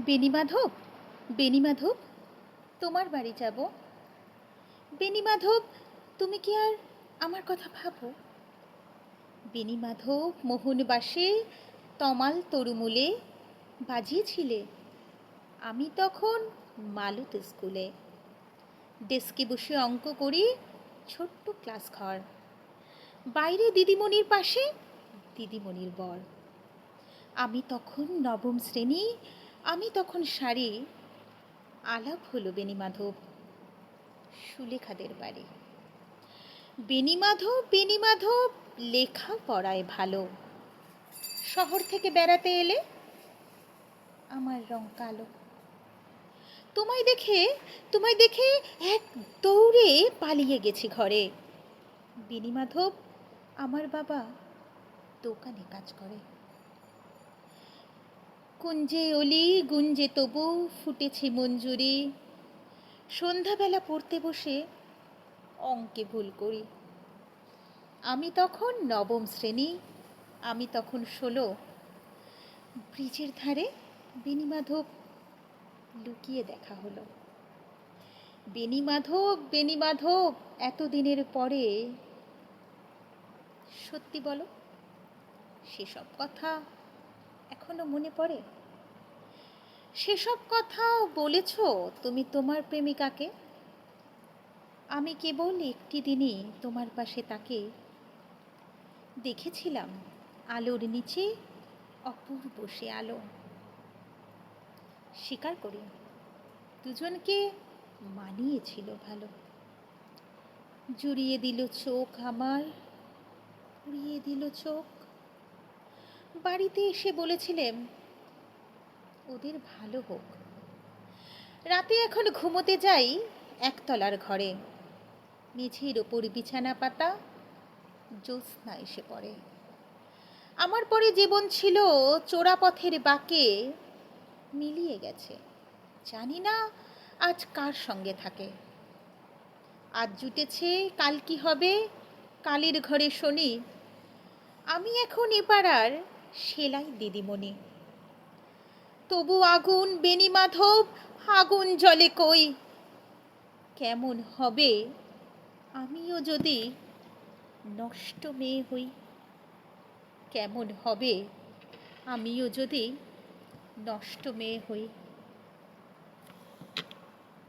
বেণীমাধব, বেণীমাধব, তোমার বাড়ি যাব। বেণীমাধব, তুমি কি আর আমার কথা ভাবো? বেণীমাধব, মোহনবাসে তমাল তরুমূলে বাজিয়েছিলে। আমি তখন মালত স্কুলে ডেস্কে বসে অঙ্ক করি, ছোট্ট ক্লাস ঘর, বাইরে দিদিমণির পাশে দিদিমণির বর। আমি তখন নবম শ্রেণী, আমি তখন শাড়ি। আলাপ হলো বেণীমাধব, সুলেখাদের বাড়ি। বেণীমাধব, বেণীমাধব, লেখা পড়ায় ভালো। শহর থেকে বেড়াতে এলে আমার রং কালো। তোমায় দেখে, তোমায় দেখে এক দৌড়ে পালিয়ে গেছি ঘরে। বেণীমাধব, আমার বাবা দোকানে কাজ করে। কুঞ্জে অলি গুঞ্জে তবু ফুটেছে মঞ্জুরি। সন্ধ্যাবেলা পড়তে বসে অঙ্কে ভুল করি। আমি তখন নবম শ্রেণী, আমি তখন 16। ব্রিজের ধারে বেণীমাধব লুকিয়ে দেখা হলো। বেণীমাধব, বেণীমাধব, এতদিনের পরে সত্যি বলো, সেসব কথা এখনো মনে পড়ে? সেসব কথা বলেছ তুমি তোমার প্রেমিকাকে? আমি কেবল একটি দিনই তোমার পাশে তাকে দেখেছিলাম, আলোর নিচে অপূর্ব সে আলো। স্বীকার করি, দুজনকে মানিয়েছিল ভালো। জুড়িয়ে দিল চোখ আমার, পুড়িয়ে দিল চোখ। বাড়িতে এসে বলেছিলেন ওদের ভালো হোক। রাতে এখন ঘুমোতে যাই একতলার ঘরে, মেঝের ওপর বিছানা পাতা, জ্যোৎস্না এসে পড়ে। আমার পরে জীবন ছিল চোরাপথের বাঁকে, মিলিয়ে গেছে। জানি না আজ কার সঙ্গে থাকে। আজ জুটেছে, কাল কি হবে, কালের ঘরে শনি। আমি এখন এ পাড়ার সেলাই দিদিমণি। তবু আগুন বেণীমাধব, আগুন জ্বলে কই। কেমন হবে আমিও যদি নষ্ট মেয়ে হই? কেমন হবে আমিও যদি নষ্ট মেয়ে হই?